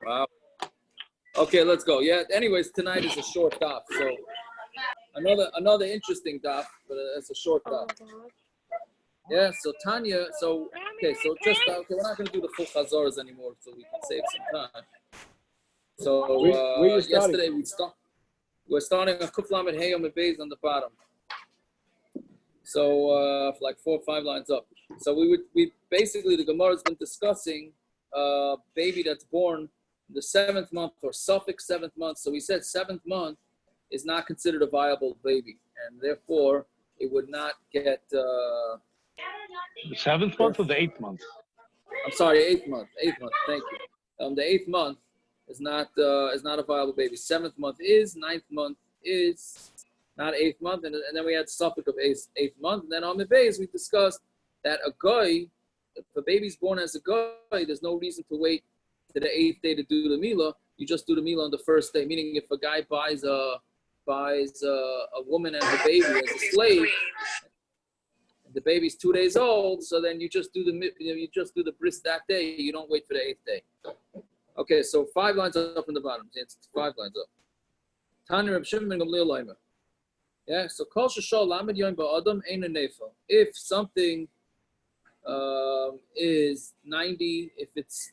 Wow. Okay, let's go. Yeah. Anyways, tonight is a short daf, so another interesting daf, but it's a short daf. Yeah. So Tanya. So okay. So just okay. We're not going to do the full chazaras anymore, so we can save some time. So yesterday we're starting a kuf lamed hey on on the bottom. So like 4 or 5 lines up. So we basically the Gemara has been discussing baby that's born in the 7th month or suffix 7th month. So we said 7th month is not considered a viable baby, and therefore it would not get the 7th month or the 8th month? I'm sorry, 8th month. 8th month. Thank you. The 8th month is not a viable baby. 7th month is. 9th month is. Not 8th month, and then we had suffix of 8th month. And then on the base, we discussed that a guy, if a baby's born as a guy, there's no reason to wait to the 8th day to do the milah. You just do the milah on the 1st day. Meaning, if a guy buys a woman and her baby as a slave, the baby's 2 days old, so then you just do the bris that day. You don't wait for the 8th day. Okay, so 5 lines up in the bottom. It's 5 lines up. Tanya Reb Shimon ben Gamliel Leimer. Yeah, so kol sheshol lamed yom ba'adam ein a nefel. If something is 90, if it's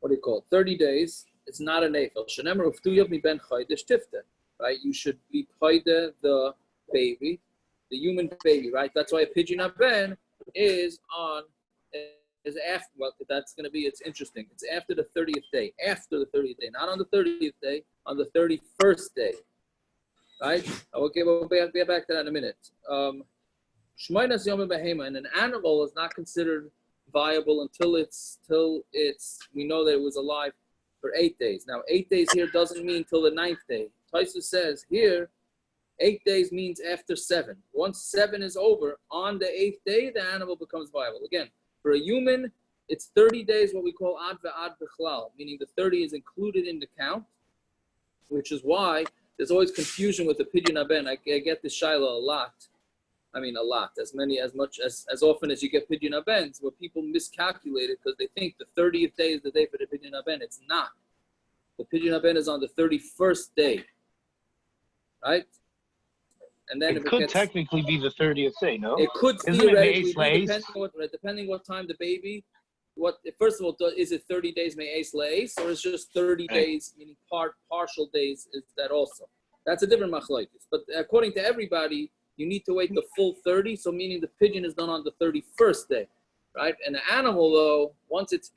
what do you call it, 30 days, it's not a nefel. Shenemer uftu yav mi ben chaydesh tifte. Right, you should be chayde the baby, the human baby. Right, that's why a pidyon ben is after. Well, that's going to be. It's interesting. It's after the 30th day. After the 30th day, not on the 30th day, on the 31st day. Right? Okay, we'll get back to that in a minute. Shmoinas yom behema, and an animal is not considered viable until it's we know that it was alive for 8 days. Now 8 days here doesn't mean till the 9th day. Taisa says here 8 days means after 7. Once 7 is over, on the 8th day the animal becomes viable. Again, for a human, it's 30 days, what we call ad ve'ad b'chlal, meaning the 30 is included in the count, which is why there's always confusion with the pidyon haben. I get this shaila a lot. I mean, a lot. As often as you get pidyon habens, where people miscalculate it because they think the 30th day is the day for the pidyon haben. It's not. The pidyon haben is on the 31st day. Right? And then it could technically be the 30th day, no? It could theoretically be, depending what time the baby. First of all, is it 30 days me'es le'es, or is it just 30 days, meaning partial days? Is that also? That's a different machlokes. But according to everybody, you need to wait the full 30. So meaning the pidyon is done on the 31st day, right? And the animal, though, once it's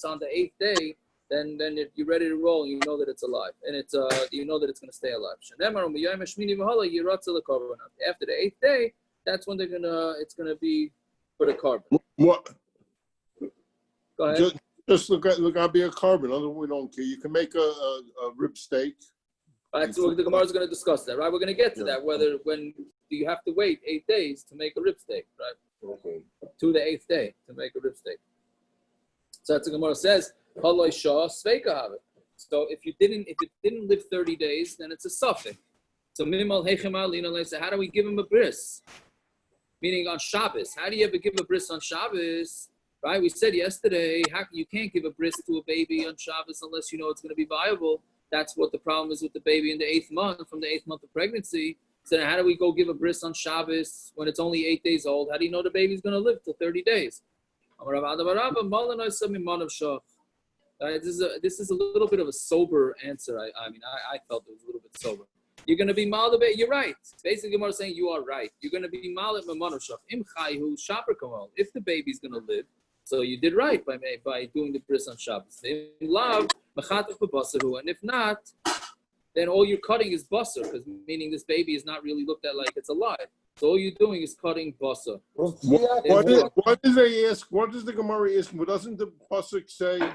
on the 8th day, then if you're ready to roll, you know that it's alive, and it's you know that it's going to stay alive. After the 8th day, that's when it's gonna be for the carbon. What? Go ahead. Just look at be a carbon. Otherwise, we don't care. You can make a rib steak. Right, so the Gemara is going to discuss that, right? We're going to get to that. When do you have to wait 8 days to make a rib steak, right? Okay. To the 8th day to make a rib steak. So that's the Gemara says, "Haloi shah sveika have it." So if it didn't live 30 days, then it's a suffix. So minimal heichema lina. So how do we give him a bris? Meaning on Shabbos. How do you ever give a bris on Shabbos? Right, we said yesterday, you can't give a bris to a baby on Shabbos unless you know it's going to be viable. That's what the problem is with the baby in the 8th month, from the 8th month of pregnancy. So then how do we go give a bris on Shabbos when it's only 8 days old? How do you know the baby's going to live till 30 days? This is a little bit of a sober answer. I felt it was a little bit sober. You're going to be mal the baby. You're right. Basically, Gemara saying you are right. You're going to be mal at mamanov im chayhu shaper kamal. If the baby's going to live, so you did right by doing the bris on Shabbos. Love and if not, then all you're cutting is basar, because meaning this baby is not really looked at like it's alive. So all you're doing is cutting basar. What does they ask? What does the Gemara ask? But doesn't the pasuk say? Yeah,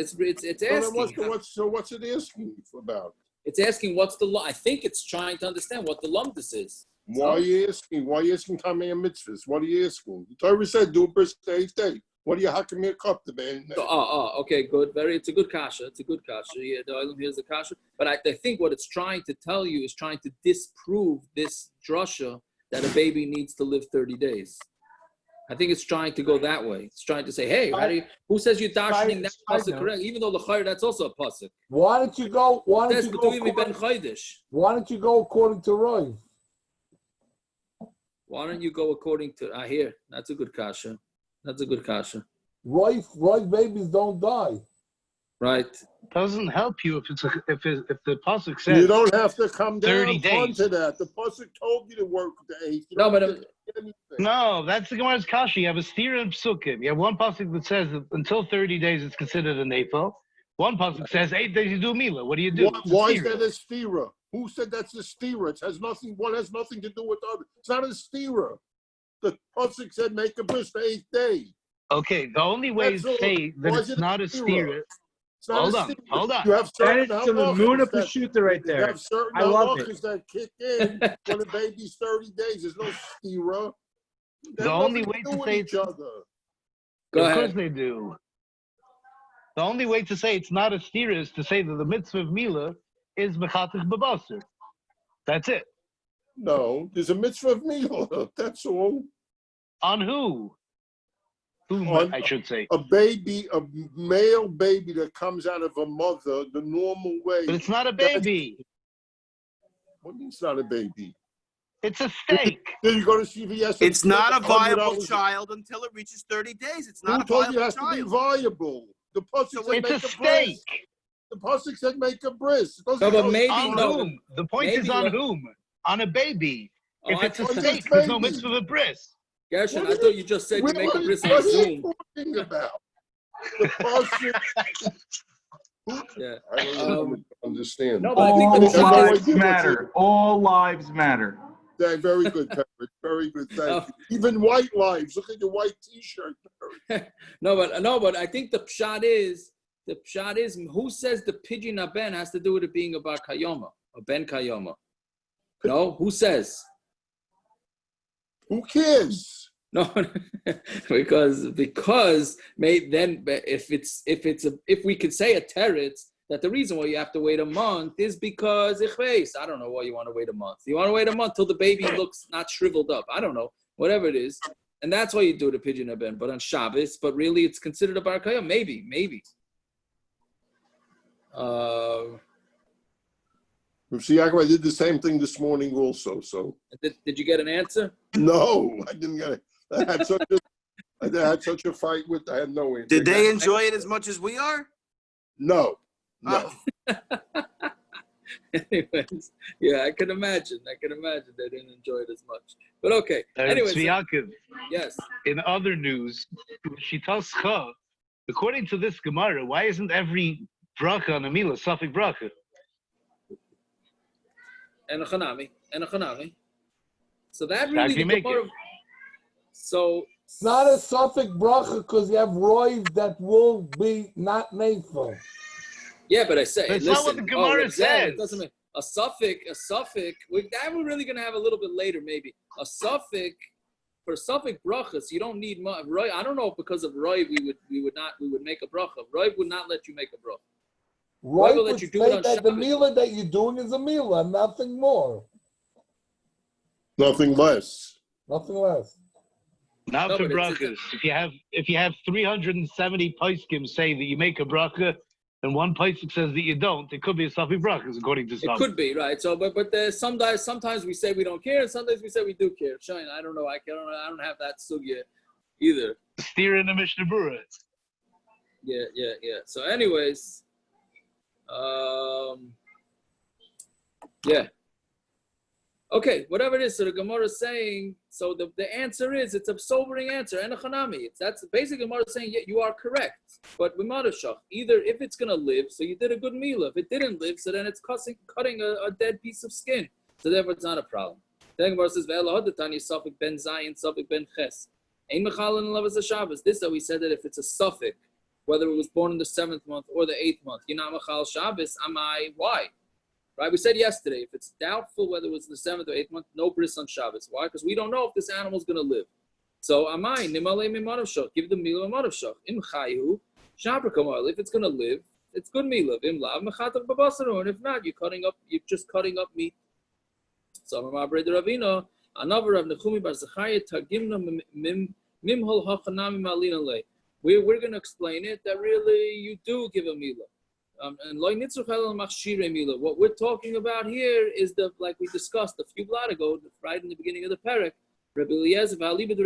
it's asking. So what's it asking about? It's asking what's the lump. I think it's trying to understand what the lump this is. Why are you asking? Why are you asking Tamei mitzvahs? What are you asking? The Torah said do a bris the 8th day. What are you hacking me a cup to be? Okay, good. It's a good kasha. Yeah, here's the kasha. But I think what it's trying to tell you is trying to disprove this drasha that a baby needs to live 30 days. I think it's trying to go that way. It's trying to say, hey, who says you're darshaning that pasuk correct? Even though the chayr, that's also a pasuk. Why don't you go? Why don't you go according to Roy? Why don't you go according to? I hear that's a good kasha. That's a good kasha. Roy babies don't die. Right. Doesn't help you if the pasuk says you don't have to come down 30 days. to that. The pasuk told you to work with the 8th. No, but no, that's the Gemara's kasha. You have a stira and psukim. You have one pasuk that says that until 30 days it's considered a nefel. One pasuk says 8 days you do milah. What do you do? Why is that a stira? Who said that's a stira? It has nothing. One has nothing to do with the other. It's not a stira. The pasuk said make a bris the 8th day. Okay, the only way to say that it's not a stira. Hold on. You have certain That is some Muna Pashuta right You there. have certain I love halachas that kick in when a baby's 30 days. There's no stira. The only way to say each other. Go of ahead. course they do. The only way to say it's not a stira is to say that the mitzvah of milah is mechatich b'basar. That's it. No, there's a mitzvah of milah. That's all. On who? I should say. A baby, a male baby that comes out of a mother the normal way. But it's not a baby. What do you mean it's not a baby? It's a steak. Then you go to CVS. It's not a viable child until it reaches 30 days. It's not a told you viable it has child. to be viable? The pasuk said It's make a a steak. bris. The pasuk said make a bris. No, but maybe On whom? The point is on whom? On a baby. If it's a steak, there's no mitzvah of bris. Gershon, I thought you just said you make a bris on What are Zoom. you talking about? The pasuk. Yeah. I don't understand. No, but I think the All pshat lives is, matter. All lives matter. Yeah, very good, Patrick. Very good. Thank you. Even white lives. Look at your white T-shirt. no, but I think the pshat is who says the pidyon aben has to do with it being a bar kayoma, a ben kayoma? No, who says? Who cares? No, because if we could say a teretz that the reason why you have to wait a month is because I don't know why you want to wait a month. You want to wait a month till the baby looks not shriveled up. I don't know, whatever it is, and that's why you do the pidyon aben. But on Shabbos, but really it's considered a bar kayom. Maybe. See, Yaakov, I did the same thing this morning also. So did you get an answer? No, I didn't get it. I had such a fight with. I had no answer. Did they enjoy it as much as we are? No. Oh. Anyways, yeah, I can imagine they didn't enjoy it as much. But okay. Anyways, Yaakov, yes. In other news, Shitas Cha, according to this Gemara, why isn't every bracha on a milah suffix bracha? And a chanami. So that really the Gemara. So it's not a suffix bracha because you have roiv that will be not nefel. Yeah, but I say, that's listen, not what the Gemara says. It doesn't mean a suffix. That we're really gonna have a little bit later, maybe. A suffix for suffix brachas, you don't need roiv. I don't know if because of roiv we would make a bracha. Roiv would not let you make a bracha. Roiv will let you do it on Shabbos. The milah that you're doing is a milah, nothing more. Nothing less. Nothing less. Not for brachas. If you have 370 poskim say that you make a bracha, and one poskim says that you don't, it could be a suffix brachas according to some. It could be, right? So, but sometimes we say we don't care, and sometimes we say we do care. Shine, I don't know. I don't have that sugya either. Steer in the Mishnah Berurah. Yeah. So, anyways, yeah. Okay, whatever it is. So the Gemara is saying. So the answer is it's a sobering answer and a chanami. That's basically Gemara is saying you are correct. But b'madashach, either if it's gonna live, so you did a good milah. If it didn't live, so then it's cutting a dead piece of skin. So therefore it's not a problem. Then Gemara says ve'elahadatani safik ben zayin safik ben ches. Ein mechalin lavas Shabbos. This that we said that if it's a suffix, whether it was born in the 7th month or the 8th month, you're not mechal Shabbos. Why? Right, we said yesterday, if it's doubtful whether it was the 7th or 8th month, no bris on Shabbos. Why? Because we don't know if this animal is going to live. So, amai, nimale mimadav shach, give the milah mimadav shach. Im chayu, shabra kamal. If it's going to live, it's good milah. Im lav, mechatav babasaru. And if not, you're just cutting up meat. So, Amar Breder Ravina, another Rav Nechumi bar Zechariah, tagimna Mimhol hachanami malina lei. We're going to explain it that really you do give a milah. And loy nitzruch el machshire milah. What we're talking about here is like we discussed a few blot ago, right in the beginning of the parak. Rabbi Eliezer, according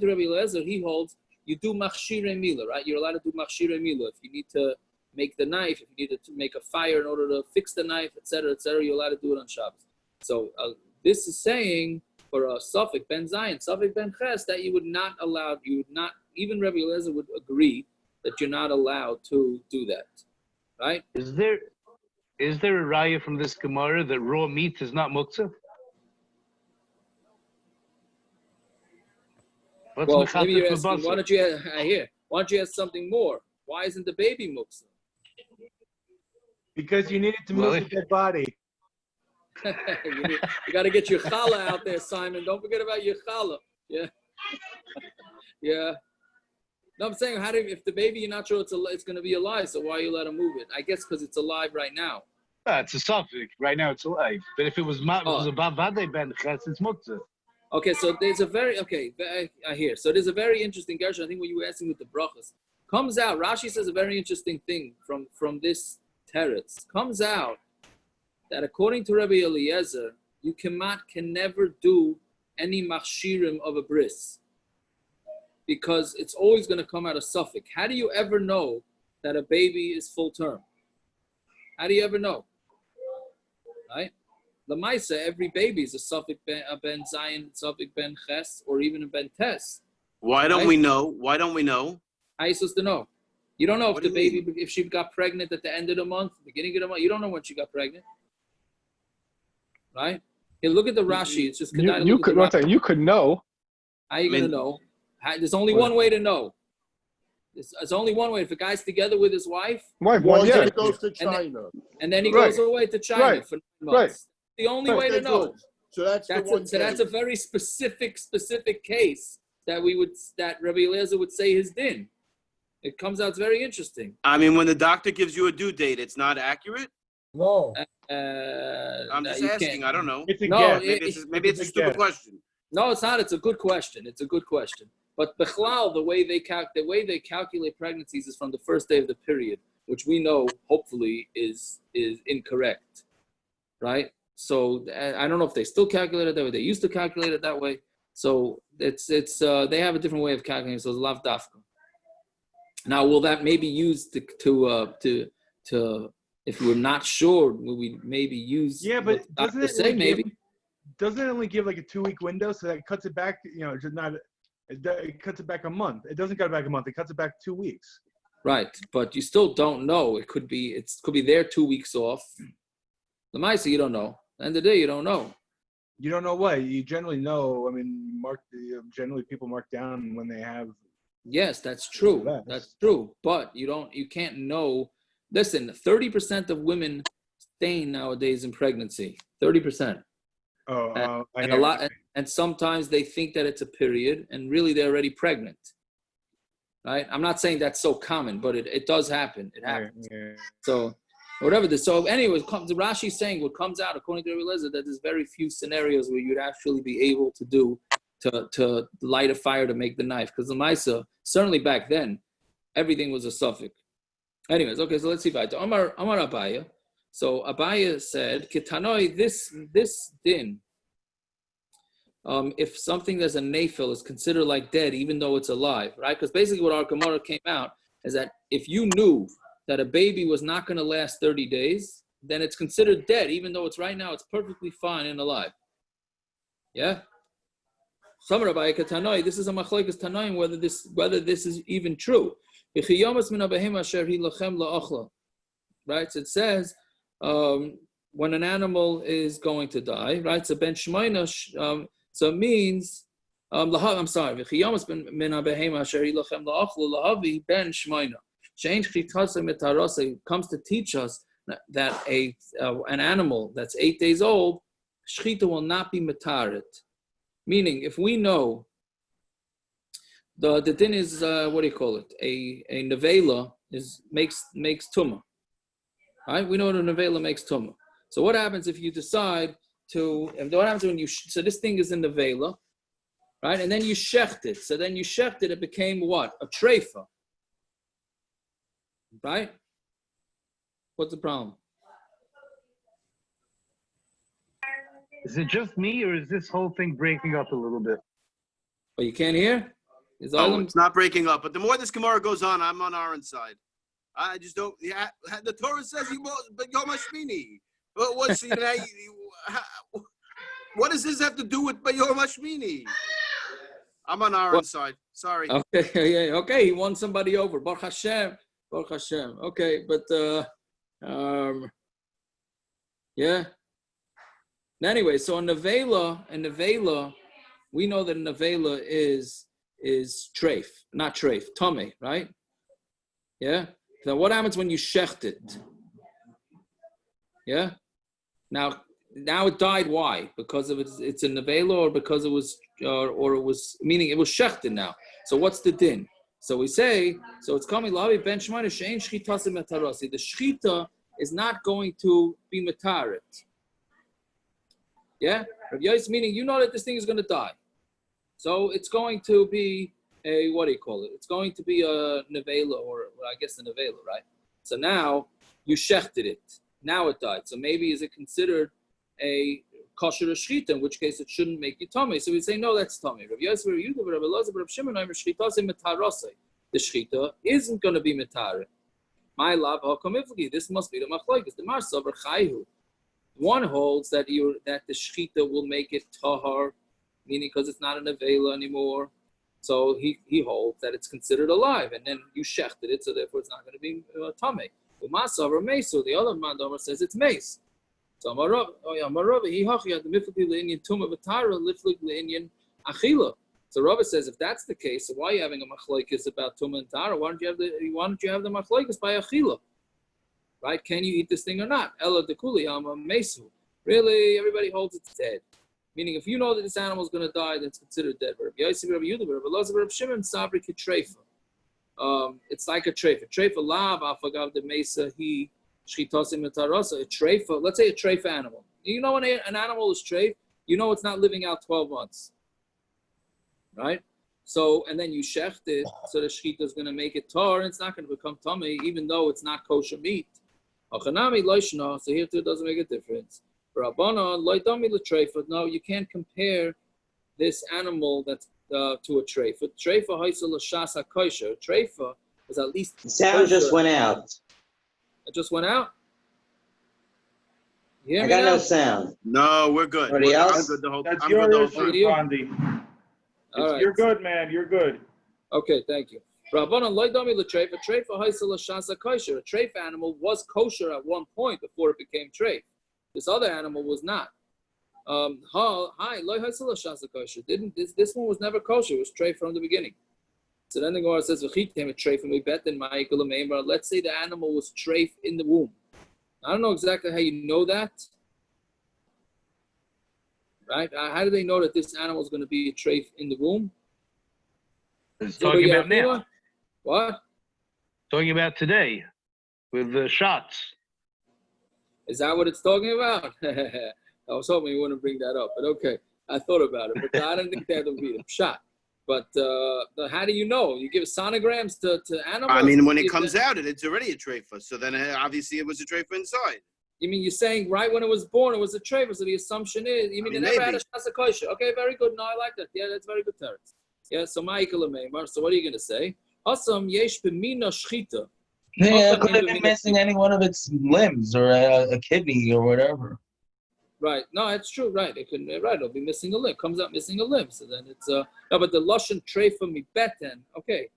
to Rabbi Eliezer, he holds you do machshire milah, right? You're allowed to do machshire milah if you need to make the knife, if you need to make a fire in order to fix the knife, etc., you're allowed to do it on Shabbos. So this is saying for a Safek ben Zayin, Safek ben Ches, that you would not, even Rabbi Eliezer would agree that you're not allowed to do that, right? Is there a raya from this Gemara that raw meat is not muktzah? Well, maybe you're asking, why don't you ask something more? Why isn't the baby muktzah? Because you needed to move the dead body. you got to get your challah out there, Simon. Don't forget about your challah. Yeah. Yeah. No, I'm saying, if the baby, you're not sure it's going to be alive, so why you let him move it? I guess because it's alive right now. It's a suffix. Right now it's alive. But if it was a bavade ben ches, it's muktzah. Okay, so there's I hear. So there's a very interesting gershon. I think what you were asking with the brachas comes out. Rashi says a very interesting thing from this teretz. Comes out that according to Rabbi Eliezer, you can never do any machshirim of a bris because it's always going to come out of suffix. How do you ever know that a baby is full term? How do you ever know? Right? Lamaisa, every baby is a suffix ben zayin, suffix ben ches, or even a ben tes. Why don't we know? Why don't we know? How are you supposed to know? You don't know if the baby, if she got pregnant at the end of the month, beginning of the month. You don't know when she got pregnant, right? Hey, look at the Rashi. It's just you could know. How are you gonna know? There's only one way to know. There's only one way. If a guy's together with his wife, he goes to China, and then he goes away to China for 9 months. The only way to know. So that's a very specific case that Rabbi Eliezer would say his din. It comes out very interesting. I mean, when the doctor gives you a due date, it's not accurate? No. I'm just asking. I don't know. It's a guess. Maybe it's a stupid question. No, it's not. It's a good question. But Bechlal, the way they calculate pregnancies is from the first day of the period, which we know, hopefully, is incorrect, right? So I don't know if they still calculate it that way. They used to calculate it that way. So it's they have a different way of calculating. So it's lav dafka. Now, will that maybe use to if we're not sure, will we maybe use? Yeah, but doesn't it only give like a 2-week window? So that cuts it back. Just not. It cuts it back a month. It doesn't cut it back a month. It cuts it back 2 weeks. Right, but you still don't know. It could be there 2 weeks off. The Maisa, you don't know. At the end of the day, you don't know. You don't know what? You generally know. I mean, generally people mark down when they have. Yes, that's true. That's true. But you can't know. Listen, 30% of women stain nowadays in pregnancy. 30%. And a lot, and sometimes they think that it's a period, and really they're already pregnant. Right? I'm not saying that's so common, but it does happen. It happens. Yeah. So whatever this. So anyway, the Rashi is saying what comes out according to Rabbi Eliezer that there's very few scenarios where you'd actually be able to light a fire to make the knife, because the Maisa, certainly back then, everything was a suffix. Anyways, okay, so let's see if I Amar Abaya. So Abaya said, Kitanoi, this din, if something that's a nafil is considered like dead, even though it's alive, right? Because basically what our Gemara came out is that if you knew that a baby was not going to last 30 days, then it's considered dead, even though it's right now, it's perfectly fine and alive. Yeah? Some Rabbi Katanoi, this is a machlekes tanoim whether this is even true. Right? So it says when an animal is going to die, right? So ben shmoina, so it means I'm sorry. Comes to teach us that an animal that's 8 days old, shchita will not be metaret. Meaning, if we know the din is what do you call it? A nevela makes tumah. Right? We know that a nevela makes tumah. So what happens if you decide to? What happens when you? So this thing is in nevela, right? And then you shecht it. So then you shecht it, it became what? A treifa, right? What's the problem? Is it just me, or is this whole thing breaking up a little bit? Oh, you can't hear? Oh, it's not breaking up. But the more this Gemara goes on, I'm on Aaron's side. I just don't. Yeah, the Torah says but Yom HaShmini. Well, what's what does this have to do with Yom HaShmini? I'm on Aaron's side. Sorry. Okay, yeah, okay. He won somebody over. Baruch Hashem. Baruch Hashem. Okay, but yeah. Anyway, so a nevela, we know that a nevela is treif, not treif, tummy, right? Yeah. Now, what happens when you shecht it? Yeah. Now it died. Why? Because of it's a nevela, or because it was, or it was, meaning it was shechted now. So what's the din? So we say, so it's coming lavi ben shmona shein shchita metarasi. The shchita is not going to be metaret. Yeah, Rav Yosef, meaning you know that this thing is going to die, so it's going to be a, what do you call it? It's going to be a nevela, or well, I guess a nevela, right? So now you shechted it. Now it died. So maybe is it considered a kosher shchita? In which case it shouldn't make you tummy. So we say no, that's tummy. Rav Yosef, Rav Yehuda, Rav Eliezer, Rav Shimon, shchita se metarase. The shchita isn't going to be metaret. Milah hakamifli. This must be the machlokes. The marsavar chayhu. One holds that the shechita will make it tahar, meaning because it's not an avela anymore. So he holds that it's considered alive, and then you shechted it, so therefore it's not going to be tamei. Umasav or meso, the other mandomer says it's mace. So Amarav, he hachiyat the mifli leinian tumah v'tara liflik leinian achila. So Rabbi says if that's the case, so why are you having a machlokes about tumah and tara? Why don't you have the machlokes by achila? Right? Can you eat this thing or not? Ella dekuli ama mesu. Really, everybody holds it's dead. Meaning, if you know that this animal is going to die, then it's considered dead. Rabbi Yosef, Rabbi Yehuda, Rabbi Eliezer, Rabbi Shimon, sabri kitreifa. It's like a treifa. Treifa lav afagav de mesa he shchitasim etarasa. A treifa. Let's say a treifa animal. You know when an animal is treif, you know it's not living out 12 months, right? So, and then you shecht it, so the shchita is going to make it tar, and it's not going to become tummy, even though it's not kosher meat. Achanami loishna. So here too it doesn't make a difference. Rabanan loidami l'treifa. No, you can't compare this animal that's to a treifa. Treifa haisel l'shas hakosher. Treifa was at least. The sound just went out. It just went out. You hear I me got now? no sound. No, we're good. Anybody else? I'm good. That's I'm your good the whole issue, time. Bondi. All right. You're good, man. You're good. Okay, thank you. Rabbanan loidami l'treifa. Treifa haisel l'shas hakosher. A treifa animal was kosher at one point before it became treif. This other animal was not. This one was never kosher. It was treif from the beginning. So then the Gemara says, let's say the animal was treif in the womb. I don't know exactly how you know that. Right? How do they know that this animal is going to be a treif in the womb? It's talking about now. What? Talking about today with the shots. Is that what it's talking about? I was hoping you wouldn't bring that up, but okay. I thought about it, but I didn't think that would be a shot. But how do you know? You give sonograms to animals? I mean, when it comes out, it's already a treifa. So then obviously it was a treifa inside. You mean you're saying right when it was born, it was a treifa, so the assumption is, you mean it never had a shasa kosher. Okay, very good. No, I like that. Yeah, that's very good, Terence. Yeah, so so what are you going to say? Asam yesh b'mina shchita. Yeah, it could have been missing any one of its limbs or a kidney or whatever. Right. No, it's true. Right. It can. Right. It'll be missing a limb. Comes out missing a limb. So then it's no. But the lashon treifa mibeten. Okay.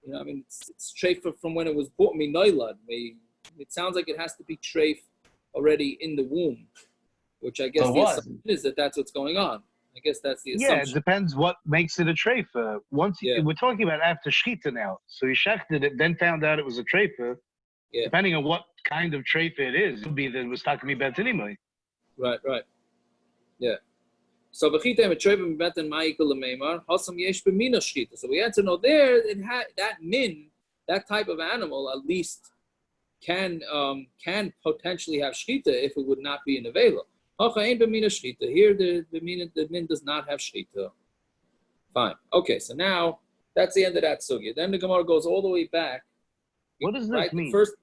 It's treifa from when it was born. Minoilad. It sounds like it has to be treif already in the womb, which I guess the assumption is that's what's going on. I guess that's the assumption. Yeah, it depends what makes it a treifa. We're talking about after shchita now. So he shechted it, then found out it was a treifa. Yeah. Depending on what kind of treifa it is, it would be that it was talking about anyway. Right. Yeah. So v'chitem a treifa beten ma'ikol lemeimar hasam yesh b'mina shchita. So we answer no. There it had that min, that type of animal at least can potentially have shchita if it would not be an avela. Here the min does not have shchita. Fine. Okay, so now that's the end of that sugya. Then the Gemara goes all the way back. What does this right? mean? First,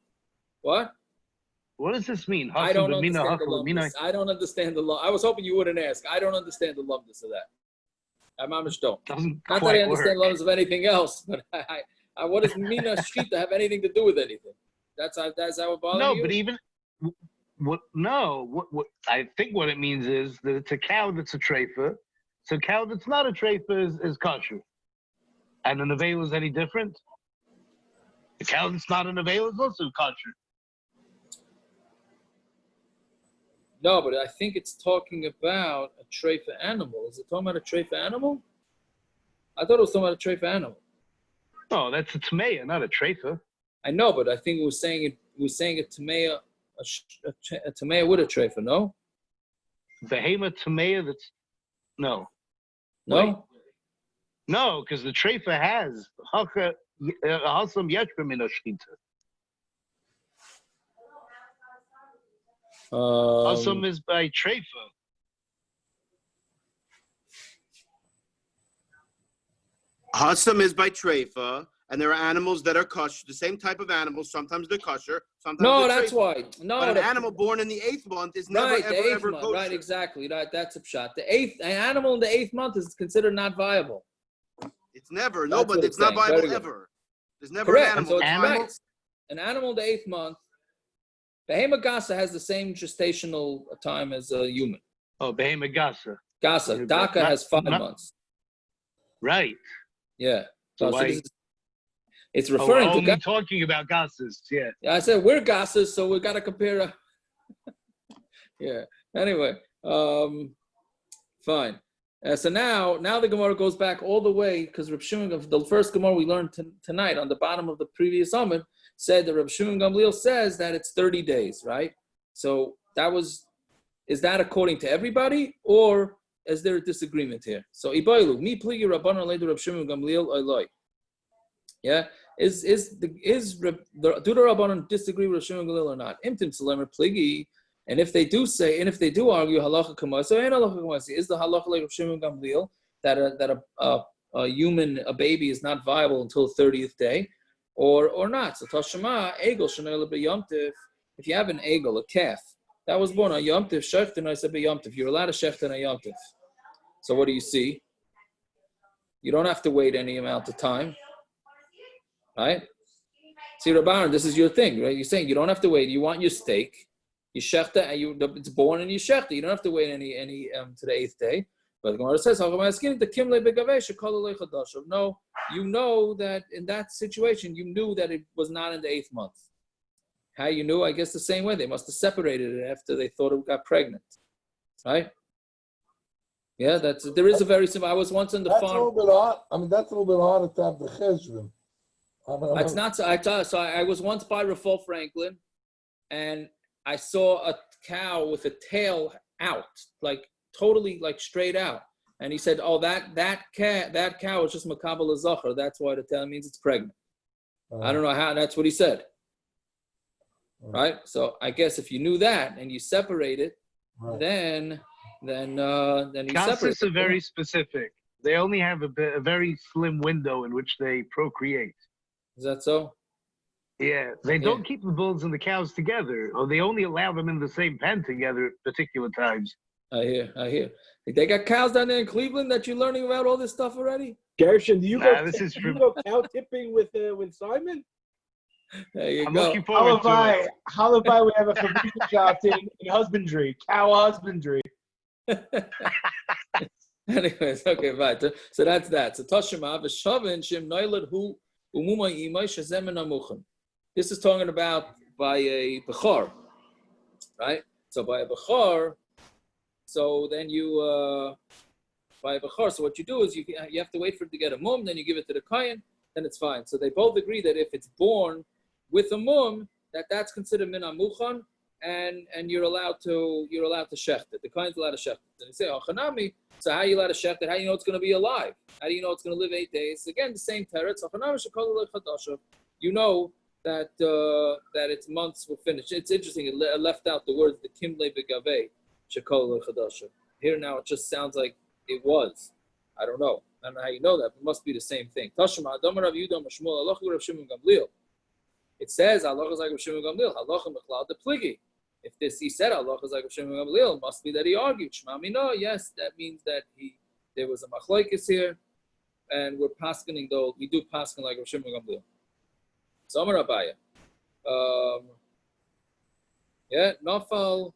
what? What does this mean? I don't understand the lumdus. I don't understand the I was hoping you wouldn't ask. I don't understand the lumdus of that. I mamish don't. Not that I understand the lumdus of anything else, but what does mina shita have anything to do with anything? That's how it bothers you? No, but even what I think what it means is that it's a cow that's a treifa. So a cow that's not a treifa is kosher. And an avail is any different? A cow that's not an avail is also kosher. No, but I think it's talking about a treifa animal. Is it talking about a treifa animal? I thought it was talking about a treifa animal. No, that's a tmeya, not a treifa. I know, but I think it was saying a tmeya, a tmeya with a treifa. No. Behema tmeya. That's no. No. No, because the treifa has hasam yeshbim in a shchita. Hasam is by treifa. Hasam is by treifa, and there are animals that are kosher. The same type of animals. Sometimes they're kosher. Sometimes no, they're that's treifa. why. No, but an animal born in the 8th month is never right, ever month, kosher. Right, exactly. Right, that's a pshat. An animal in the 8th month is considered not viable. It's never. That's but it's not viable ever. There's never correct. an animal. So right. An animal in the 8th month. Behema Gasa has the same gestational time as a human. Oh, Behema Gasa. Gasa. Daka has 5 months. Right. Yeah. So it's referring to only talking about Gasas. Yeah. Yeah, I said we're Gasas, so we got to compare. Yeah. Anyway, fine. So now the Gemara goes back all the way because Reb Shimon, the first Gemara we learned tonight on the bottom of the previous Amud, said that Reb Shimon Gamliel says that it's 30 days, right? So is that according to everybody, or is there a disagreement here? So Ibailu, mi pligi Rabanan leidu Reb Shimon Gamliel oiloi. Yeah, do the Rabanan disagree with Reb Shimon Gamliel or not? Imtim Salemer pligi. And if they do argue halacha kamasa and halacha kamasi, is the halacha like Rav Shimon Gamliel that a baby is not viable until the 30th day, or not? So Tashema egel shenayla b'yomtiv. If you have an egel, a calf that was born on yomtiv, shechtin I said b'yomtiv. You're allowed to shechtin on yomtiv. So what do you see? You don't have to wait any amount of time, right? See, Rabanan, this is your thing, right? You're saying you don't have to wait. You want your steak. You shechta, it's born and you shechta. You don't have to wait any to the 8th day. But the Gemara says, no, you know that in that situation, you knew that it was not in the 8th month. How you knew? I guess the same way. They must have separated it after they thought it got pregnant. Right? Yeah, there is a very simple. I was once on the farm. That's a little bit hard. I mean, that's a little bit harder to have the cheshbon. It's not so. I was once by Rafal Franklin, and I saw a cow with a tail out, like totally like straight out. And he said, "Oh, that cow is just makabel zachar. That's why the tail means it's pregnant." I don't know how. That's what he said. Right. So I guess if you knew that and you separate it, then you separate. Cows are very specific. They only have a very slim window in which they procreate. Is that so? Yeah, they don't keep the bulls and the cows together, or they only allow them in the same pen together at particular times. I hear. They got cows down there in Cleveland that you're learning about all this stuff already? Gershon, do you go cow tipping with Simon? There you I'm go. looking forward to it. Halacha, we have a chavrusa shop in husbandry, cow husbandry. Anyways, okay, right. So that's that. So Tashima v'shavin shem noilad hu umuma imay shazem enamuchan. This is talking about by a bechor, right? So by a bechor, so then you by a bechor. So what you do is you have to wait for it to get a mum, then you give it to the kohen, then it's fine. So they both agree that if it's born with a mum, that's considered min amuchan, and you're allowed to shecht it. The kohen's allowed to shecht it. And they say, oh chanami. So how are you allowed to shecht it? How do you know it's going to be alive? How do you know it's going to live 8 days? Again, the same teretz. You know that its months will finish. It's interesting. It left out the words the kimle begave shekol chadasha. Here now it just sounds like it was. I don't know. I don't know how you know that, but it must be the same thing. Tashma Adamar Rav Yudah Mashmuel Halacha Rav Shimon Gamliel. It says Halacha is like Rav Shimon Gamliel. Halacha Mechlal de Pligi. If this he said Halacha is like Rav Shimon Gamliel, it must be that he argued. Shema Mina. Yes, that means that there was a machlokes here, and we're paskening though. We do pasken like Rav Shimon Gamliel. So Amar Abaya. Yeah, Nafal.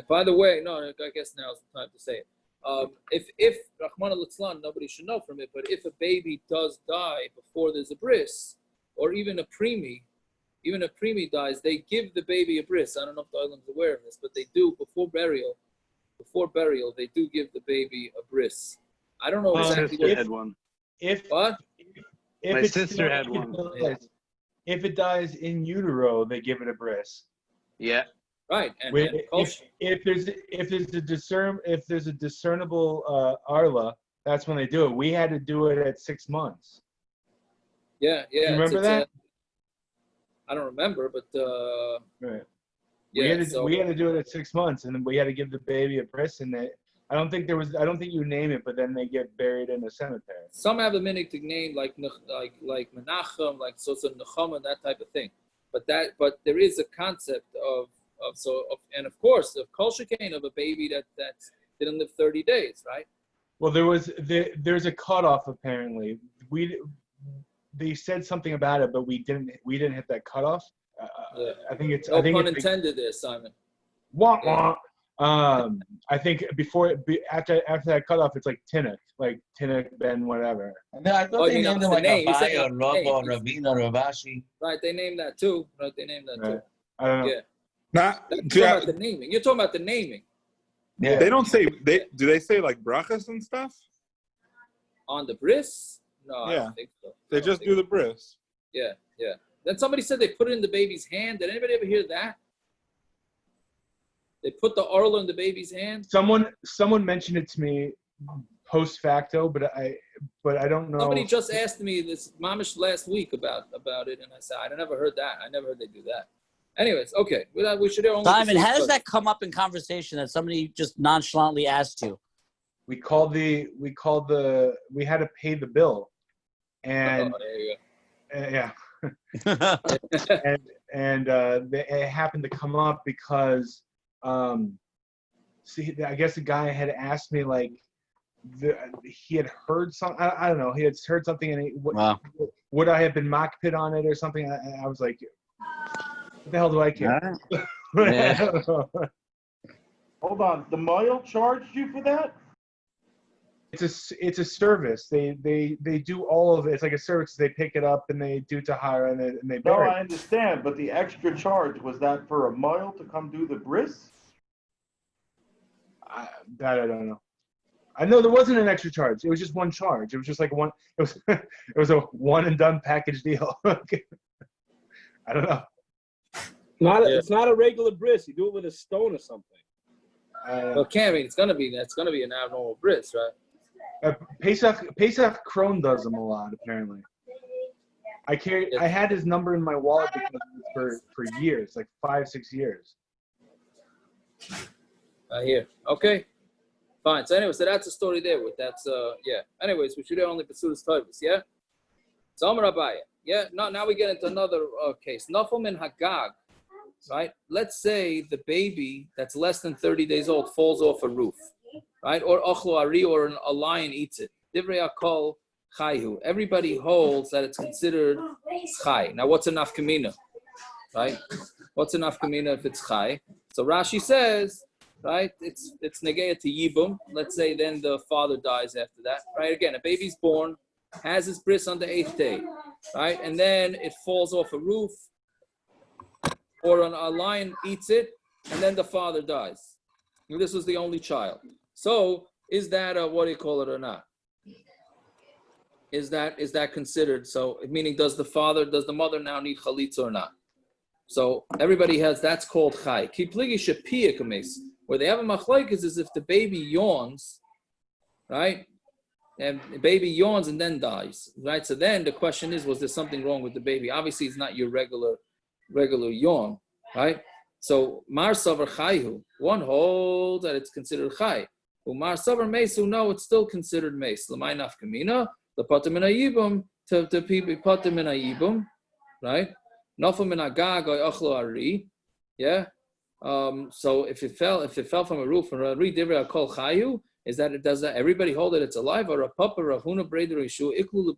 By the way, no, I guess now is the time to say it. If Rahman al-Islam, nobody should know from it, but if a baby does die before there's a bris, or even a preemie dies, they give the baby a bris. I don't know if the Olam's aware of this, but they do before burial, they do give the baby a bris. I don't know exactly what had one. What? If My sister had one. If it dies in utero, they give it a bris. Yeah. Right. And if there's a discernible arla, that's when they do it. We had to do it at 6 months. Yeah. You remember that? I don't remember, but right. Yeah, we had to do it at 6 months, and then we had to give the baby a bris, and I don't think you name it, but then they get buried in a cemetery. Some have a minig name like Menachem, like Sosa Nechama, that type of thing. But there is a concept and of course of kol shekain of a baby that didn't live 30 days, right? Well, there's a cutoff apparently. They said something about it, but we didn't hit that cutoff. Yeah. I think it's no pun intended there, Simon. Wah, wah. I think after that cutoff, it's like Tinnock Ben whatever. I thought they named him like Abaye or Rabba or Ravina or Ravashi. Right, they named that too. Right, they named that too. I don't know. Yeah. You're talking about the naming. You're talking about the naming. Yeah. They don't say do they say like brachas and stuff? On the bris? No, Yeah. I don't think so. They just do the bris. Yeah. Then somebody said they put it in the baby's hand. Did anybody ever hear that? They put the arla in the baby's hand. Someone mentioned it to me post facto, but I don't know. Somebody just asked me this mamish last week about it, and I said I never heard that. I never heard they do that. Anyways, okay. We should only. Simon, how does that come up in conversation that somebody just nonchalantly asked you? We had to pay the bill, and there you go. yeah, and it happened to come up because. I guess the guy had asked me like he had heard something. I don't know. He had heard something, and would I have been makpid on it or something? I was like, what the hell do I care? Yeah. Hold on. The mile charged you for that? It's a service. They do all of it. It's like a service. They pick it up and they do tahara and they bury it. No, I understand, but the extra charge, was that for a mile to come do the bris? That I don't know. I know there wasn't an extra charge. It was just one charge. It was just like one. It was a one and done package deal. I don't know. It's not a regular bris. You do it with a stone or something. Well, Cameron, it's gonna be an abnormal bris, right? Pesach Krohn does them a lot, apparently. I had his number in my wallet for years, like 5-6 years. I hear. Okay. Fine. So anyway, so that's a story there with yeah. Anyways, we should only pursue this typus, yeah? So Amar Abaya. Yeah, now we get into another case. Nafal min Hagag, right? Let's say the baby that's less than 30 days old falls off a roof, right? Or Ochlo Ari, or a lion eats it. Divrei Akol Chayhu. Everybody holds that it's considered Chay. Now, what's a nafkamina, right? What's a nafkamina if it's Chay? So Rashi says, right, it's negeya to Yibum. Let's say then the father dies after that, right? Again, a baby's born, has his bris on the 8th day, right? And then it falls off a roof, or a lion eats it, and then the father dies. And this was the only child. So is that what do you call it or not? Is that considered? So meaning does the mother now need chalitza or not? So everybody has, that's called chay. Kipligi shepiyah kames. Where they have a machlokes is if the baby yawns, right? And the baby yawns and then dies, right? So then the question is, was there something wrong with the baby? Obviously, it's not your regular yawn, right? So Mar Savar Chayhu, one holds that it's considered Chay. Umar Savar Mesu, no, it's still considered Mes. L'may nafkamina, l'patim min hayibum, to people patim min hayibum, right? Nafam min agag ochlo ari, yeah. So if it fell from a roof, and Ari Divra Kol Chayu, is that it does that? Everybody hold it, it's alive. Or a papa Rahuna Breder Ishu Iklu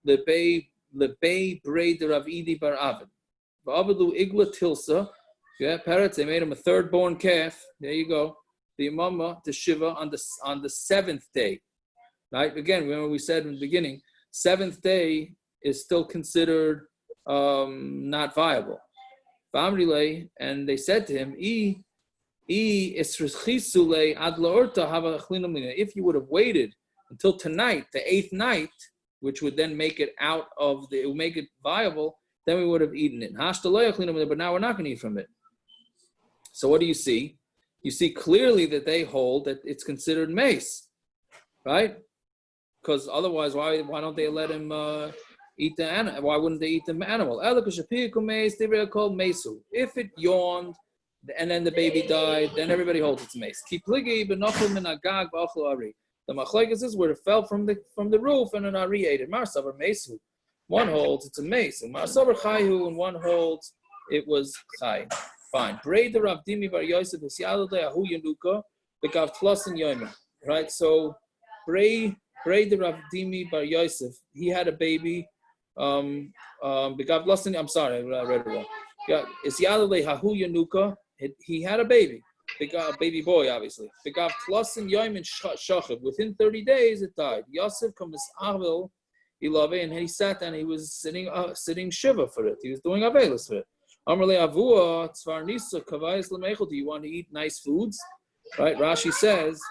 lebei Breder Rav Idi Bar Avid. V'abadu Igla Tilsa. Yeah, parrots. They made him a third-born calf. There you go. The Imama to Shiva on the seventh day. Right. Again, remember we said in the beginning, seventh day is still considered not viable. And they said to him, if you would have waited until tonight, the eighth night, which would then make it make it viable, then we would have eaten it. But now we're not going to eat from it. So what do you see? You see clearly that they hold that it's considered mace, right? Because otherwise, why don't they let him eat the animal? Why wouldn't they eat the animal? If it yawned and then the baby died, then everybody holds it's mace. The machlekes is where it fell from the roof and an ari ate it. Marsavar mesu. One holds it's a mace. Marsavar chayhu, and one holds it was chay. Fine. Braid the Rav Dimi Bar Yosef is Yadodei Ahu Yanuka Bekav Tlasin Yomi. Right. So Braid the Rav Dimi Bar Yosef, he had a baby. Bekav Tlasin. I'm sorry, I read it wrong. Yeah, it's Yadodei Ahu Yanuka. He had a baby. A baby boy, obviously. Bekav Tlasin Yomi Shachav. Within 30 days, it died. Yosef comes Avil Ilave, and he sat and he was sitting shiva for it. He was doing avelus for it. Do you want to eat nice foods? Right? Rashi says,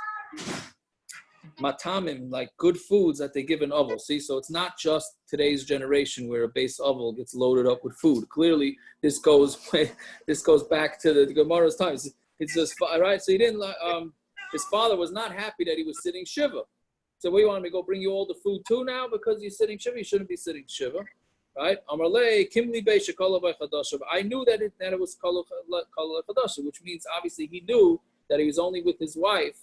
matamim, like good foods that they give in oval. See, so it's not just today's generation where a base oval gets loaded up with food. Clearly, this goes back to the Gemara's times. It's just right. So he didn't. His father was not happy that he was sitting shiva. So we want me to go bring you all the food too now because you're sitting shiva. You shouldn't be sitting shiva. Right? I knew that it was kol chadasha, which means obviously he knew that he was only with his wife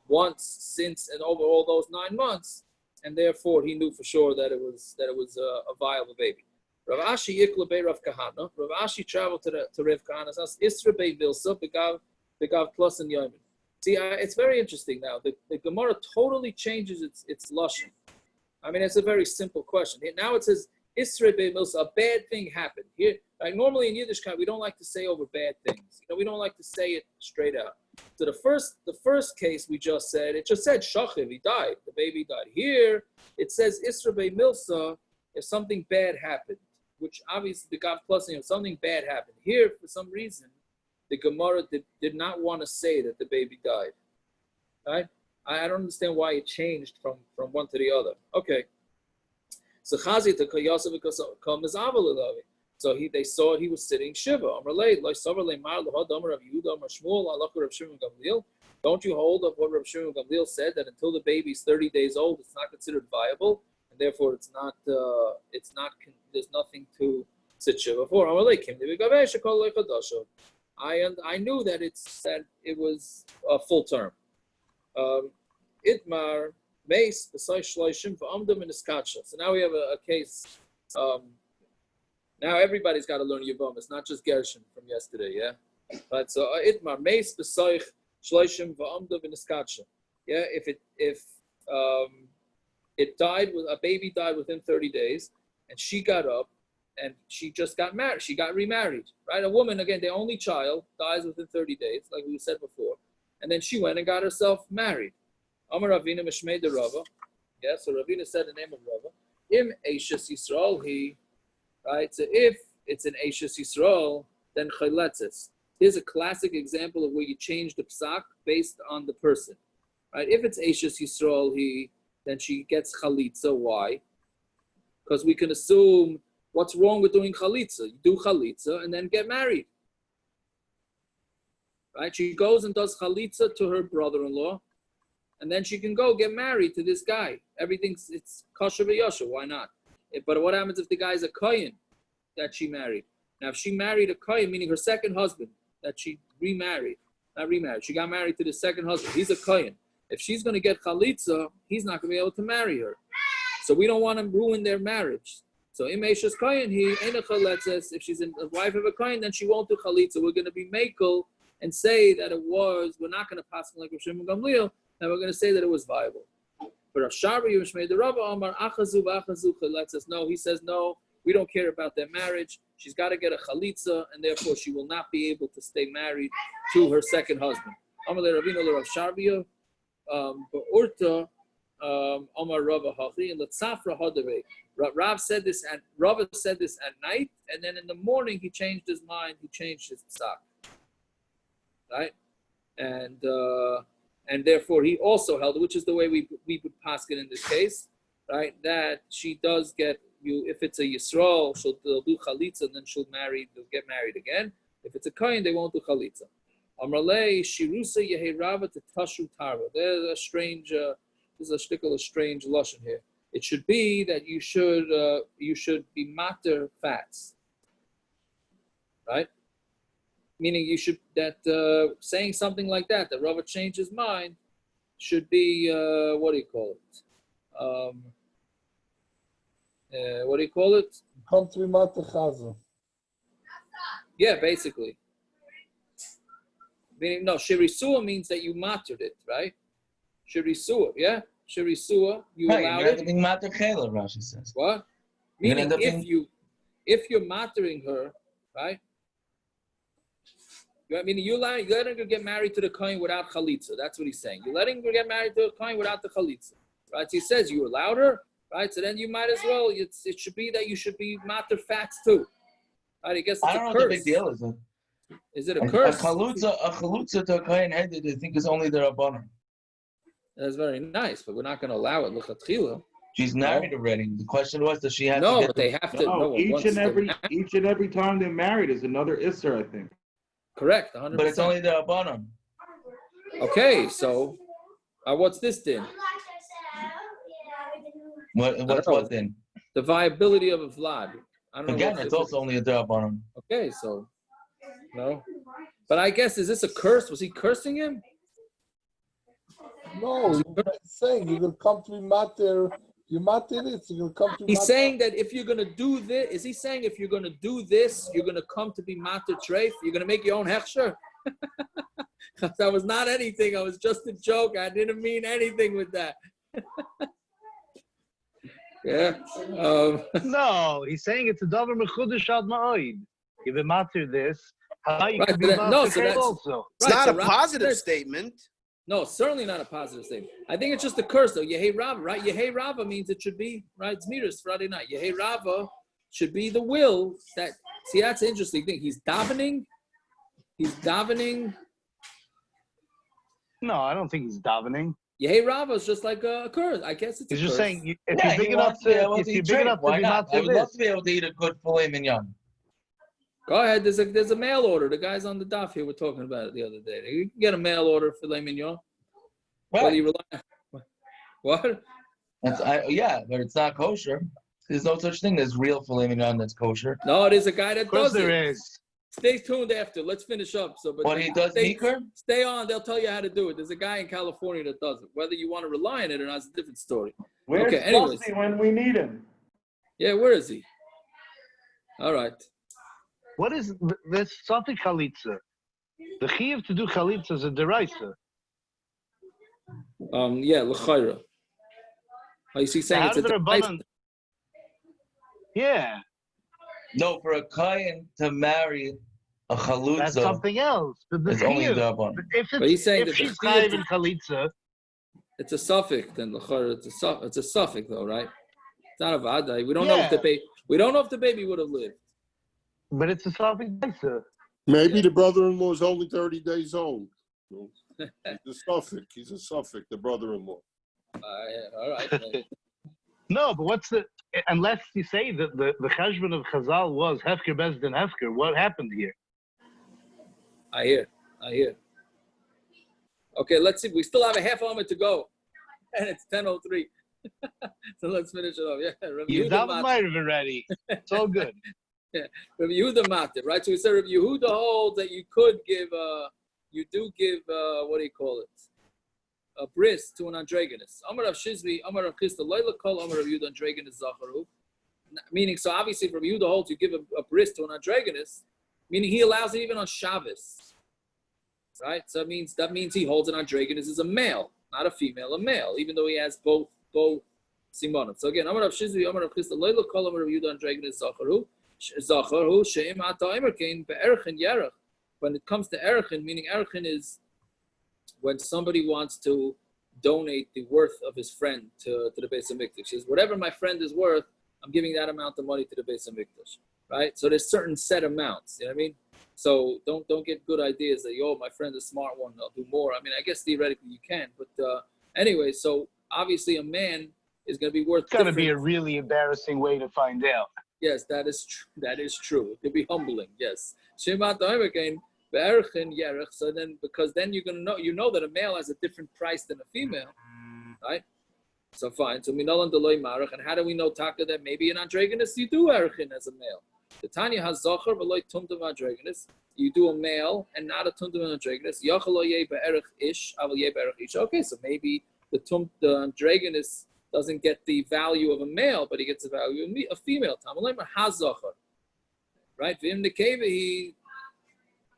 once since and over all those 9 months, and therefore he knew for sure that it was a viable baby. Rav Ashi ikla bei Rav Kahana. Rav Ashi traveled to Rav Kahana's house. Isra bei Vilsa begav plus and yomin. See, it's very interesting now. The Gemara totally changes its lashon. I mean, it's a very simple question. Now it says. Isra bei milsa, a bad thing happened. Here, like normally in Yiddishkeit, we don't like to say over bad things. We don't like to say it straight out. So the first case we just said, it just said shachiv, he died, the baby died. Here, it says Isra bei milsa, if something bad happened, which obviously the God plus, something bad happened. Here, for some reason, the Gemara did not want to say that the baby died. Right? I don't understand why it changed from one to the other. Okay. So Chazi to Yosef come as Avalulavi. So they saw he was sitting shiva. Don't you hold of what Rav Shimon Gamliel said that until the baby is 30 days old, it's not considered viable, and therefore it's not. There's nothing to sit shiva for. I knew that it was a full term. Itmar. So now we have a case. Now everybody's got to learn Yavama. It's not just Gershon from yesterday, yeah? Right, so Itmar, Meis, Besoich, Shloishim, Va'amda, V'niskatsha. Yeah, if it died, a baby died within 30 days, and she got up, and she just got married. She got remarried, right? A woman, again, the only child, dies within 30 days, like we said before, and then she went and got herself married. Amar Ravina Mishmei de Rava. Yeah, so Ravina said the name of Rava. Im Eishas Yisrael he, right? So if it's an Eishas Yisrael, then chalitza. Here's a classic example of where you change the psak based on the person, right? If it's Eishas Yisrael he, then she gets chalitza. Why? Because we can assume what's wrong with doing chalitza. You do chalitza and then get married, right? She goes and does chalitza to her brother-in-law. And then she can go get married to this guy. It's kosher v'yosher. Why not? But what happens if the guy's a kohen that she married? Now, if she married a kohen, meaning her second husband, that she not remarried, she got married to the second husband. He's a kohen. If she's going to get chalitza, he's not going to be able to marry her. So we don't want to ruin their marriage. So imeshas kohen, he ain't a chalitza. If she's a wife of a kohen, then she won't do chalitza. We're going to be mekel and say that it was. We're not going to pass like Rav Shimon Gamliel, and we're going to say that it was viable. But Rav Sharbi Yishmei the Rabba Amar achazu v'achazu chalitza. No, he says no. We don't care about their marriage. She's got to get a chalitza, and therefore she will not be able to stay married to her second husband. Amar le Ravina le Rav Sharbi, be'urta Amar Rava Hachi and Latzafra Hadave. Rav said this, and Rava said this at night, and then in the morning he changed his mind. He changed his psak, right? And therefore he also held, which is the way we would paskin in this case, right? That she does get. If it's a Yisrael, they'll do chalitza, and then they'll get married again. If it's a kohen, they won't do chalitza. Amrlei shirusa yeherava to tashu tarva. There's a strange, there's a shtickle, a strange lashon here. It should be that you should be mater fats, right? Meaning you should saying something like that Rava changed his mind should be what do you call it? What do you call it? Come to mater chaza. Yeah, basically. Meaning, no, shirisua means that you matered it, right? Shirisua, yeah? Shirisua, you allowed it. You're mater chela, Rashi says. What? Meaning if you're matering her, right? Meaning you're letting her get married to the kohen without chalitza. That's what he's saying. You're letting her get married to a kohen without the chalitza. Right? So he says you allowed her. Right, so then you might as well. It should be that you should be matter fats too. Right, I guess it's I don't know curse. what the big deal is. Is it a curse? A chalutza to a kohen headed, I think, is only the Rabanan. That's very nice, but we're not going to allow it. Lechatchila. She's married already. The question was, does she have no, to? But they have to. No, each and every time they're married is another isser, I think. Correct, 100%. But it's only the Rabanan. Okay, so what's this then? What then? The viability of a vlad. I don't Again, know. it's also only a Rabanan. Okay, so no, but I guess is this a curse? Was he cursing him? No, he's saying you're gonna come to be mater. You mater it. You're gonna come to. He's saying that if you're gonna do this, is he saying if you're gonna do this, you're gonna come to be mater treif? You're gonna make your own hechsher? That was not anything. I was just a joke. I didn't mean anything with that. Yeah. No, he's saying it's a davar mechudesh ad ma'od. If it matter this, how you can be also. It's not a positive statement. No, certainly not a positive statement. I think it's just a curse, though. Yehei Rava, right? Yehei Rava means it should be, right? It's Miras Friday night. Yehei Rava should be the will that. See, that's an interesting thing. He's davening. No, I don't think he's davening. Yehei Rava is just like a curse. I guess it's. He's a just curse. saying if you're big enough to, if you're big enough to be not I would love to be able to eat a good filet mignon. Go ahead. There's a mail order. The guys on the Daf here were talking about it the other day. You can get a mail order for filet mignon. Right. What? Yeah, but it's not kosher. There's no such thing as real filet mignon that's kosher. No, there's a guy that does it. There is. Stay tuned after. Let's finish up. But he does meeker? Stay on. They'll tell you how to do it. There's a guy in California that does it. Whether you want to rely on it or not is a different story. Where's Dusty when we need him? Yeah, where is he? All right. What is this something chalitza? The chiyuv to do chalitza is a deraisa. Yeah, l'chayra. Oh, you see, saying how it's a Rabanan? Yeah. No, for a kohen to marry a chalitza. That's something else. But the chiyuv, if she's chayiv in chalitza, it's a suffix. Then l'chayra, it's a suffix, though, right? It's not a vada. We don't know if the baby. We don't know if the baby would have lived. But it's a suffix. Maybe the brother-in-law is only 30 days old. He's a suffix. The brother-in-law. All right. No, but what's the? Unless you say that the cheshbon of Chazal was hefker beis din hefker, what happened here? I hear. Okay, let's see. We still have a half hour to go, and it's 10:03. So let's finish it off. Yeah, You davened Ma'ariv already. It's all good. Rabbi Yehuda matir, right? So we said Rabbi Yehuda holds that you could give, you do give, what do you call it? A bris to an androginis. Amar Rav Shizvi, Amar Rav Chisda, Loila Kol, Amar Rav Yehuda androginis zacharu. Meaning, so obviously, if Rabbi Yehuda holds you give a bris to an androginis, meaning he allows it even on Shabbos, right? So that means he holds an androginis as a male, not a female, a male, even though he has both simonim. So again, Amar Rav Shizvi, Amar Rav Chisda, Loila Kol, Amar Rav Yehuda androginis zacharu. Zacharu she'im ata imerkein be'erchin yerach. When it comes to erchin, meaning erchin is when somebody wants to donate the worth of his friend to the Beis HaMikdash. He says, whatever my friend is worth, I'm giving that amount of money to the Beis HaMikdash, right? So there's certain set amounts, you know what I mean? So don't get good ideas that, my friend's a smart one, I'll do more. I mean, I guess theoretically you can, but anyway, so obviously a man is going to be worth. It's going to be a really embarrassing way to find out. Yes, that is true. That is true. It could be humbling. Yes. So then, because then you're gonna know that a male has a different price than a female, right? So fine. So minol and deloy marach, and how do we know taka that maybe an androginis you do erchin as a male? The Tanya has zachar v'loy tumtum androginis. You do a male and not a tumtum androginis. Yachalo yeh be'erich ish, aval yeh be'erich ish. Okay, so maybe the androginis doesn't get the value of a male, but he gets the value of a female. Tamalayma hazachar, right? V'im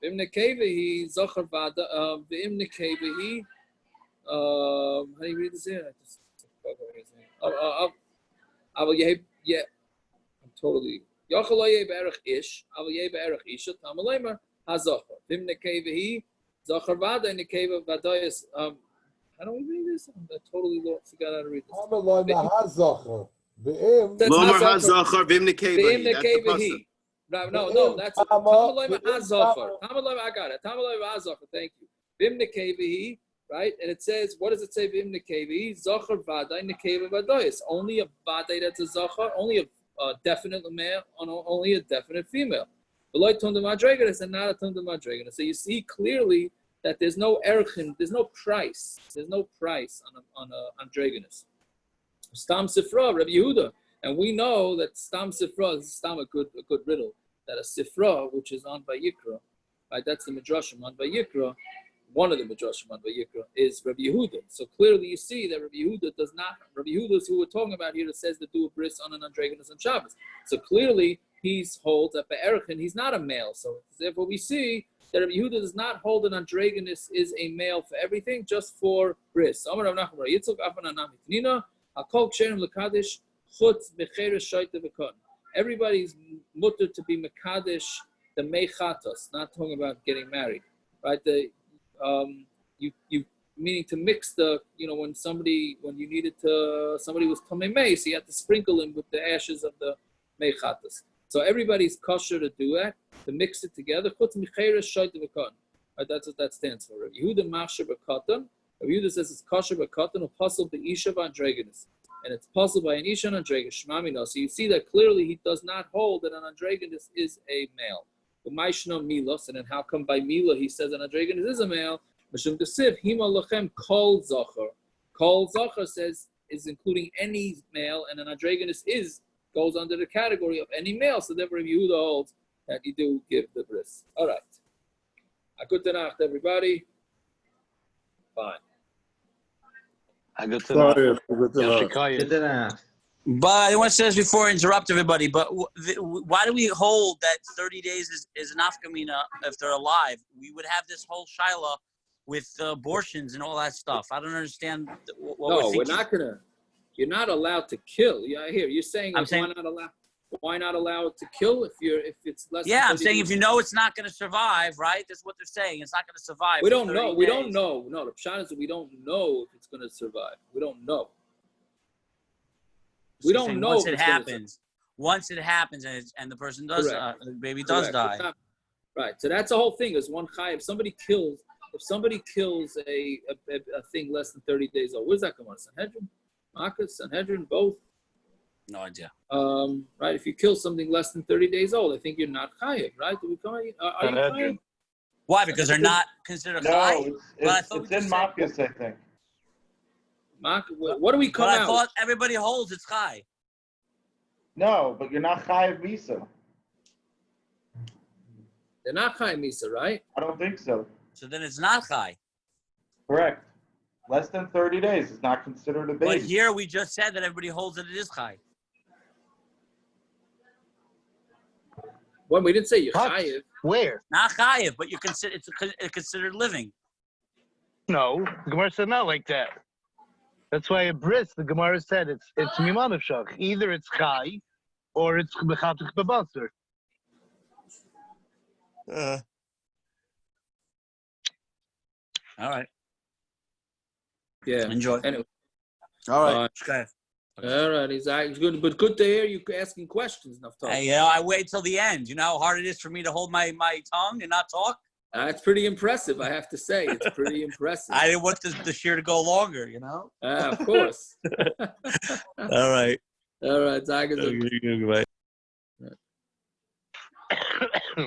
nekevehi zachar vada. V'im nekevehi. How do you read this here? I'm totally. Yachaloye be'erich ish. Avaye be'erich isha. Tamalayma hazachar. V'im nekevehi zachar vada nekeva vadayis. How do we read this? I totally forgot how to read this. Lomar hazachar v'im nekevehi. No, that's Tamaloy hazachar. Tamaloy, I got it. Tamaloy hazachar. Thank you. V'im nekevehi, right? And it says, what does it say? V'im nekevehi zachar vaday nekeva vadayis. Only a vaday that's a zachar. Only a definite male. Only a definite female. V'loy tundam androginis and not a tundam androginis. So you see clearly that there's no erchin, there's no price on a androginis. Stam sifra, Rabbi Yehuda, and we know that stam sifra is stam a good riddle. That a sifra, which is on Vayikra, right? That's the midrashim on Vayikra. One of the midrashim on Vayikra is Rabbi Yehuda. So clearly you see that Rabbi Yehuda does not. Rabbi Yehuda is who we're talking about here that says to do a bris on an androginis on Shabbos. So clearly he holds that be'erchin he's not a male. So therefore we see that Rabbi Yehuda does not hold an androginis is a male for everything, just for bris. Everybody's mutter to be mekadesh the mechatos, not talking about getting married, right? You meaning to mix the, when you needed to, somebody was tamei mei, so you had to sprinkle him with the ashes of the mechatos. So everybody's kosher to do that, to mix it together. Right, that's what that stands for. Rabbi Yehuda machsher b'katan. Rabbi Yehuda says it's kosher b'katan, or puzzle b'isha v'androginis, and it's puzzled by an isha and androginis. Shmamino. So you see that clearly he does not hold that an androginis is a male. But maishno milos, and then how come by milah he says an androginis is a male? Mishum desiv hima lachem kol zachar. Kol zachar says is including any male, and an androginis goes under the category of any male. So therefore, Yehuda holds that you do give the bris. All right. Good night, everybody. Fine. Good But I want to say this before I interrupt everybody, but why do we hold that 30 days is an afkamina if they're alive? We would have this whole shaila with abortions and all that stuff. I don't understand what we're not going to. You're not allowed to kill. Yeah, here you're saying why not allow it to kill if it's less. Yeah, I'm saying if you know it's not going to survive, right? That's what they're saying. It's not going to survive. We don't know. We don't know. No, the pshat is that we don't know if it's going to survive. We don't know. We don't know once it happens. Once it happens and the person does, the baby does die. Right. So that's the whole thing. Is one chai. If somebody kills a thing less than 30 days old, where's that come on? Sanhedrin? Marcus, Sanhedrin, both? No idea. Right, if you kill something less than 30 days old, I think you're not chayiv, right? Are you chayiv? Why? Because they're not considered chayiv? It's in Marcus, I think. What do we come out? I thought everybody holds it's chayiv. No, but you're not chayiv misa. They're not chai misa, right? I don't think so. So then it's not chai. Correct. Less than 30 days is not considered a baby. But here we just said that everybody holds that it is chai. Well, we didn't say you're chayiv. Where? Not chayiv, but you consider it's considered living. No, the Gemara said not like that. That's why a bris, the Gemara said it's miman of shach. Either it's chai or it's mechatik b'basar. All right. Yeah. Enjoy. Anyway. All right. Okay. All right, it's good, but good to hear you asking questions, Naftali. Hey, I wait till the end. You know how hard it is for me to hold my tongue and not talk? It's pretty impressive, I have to say. It's pretty impressive. I didn't want the share to go longer, you know? Of course. All right. All right, Zagazoo. Bye.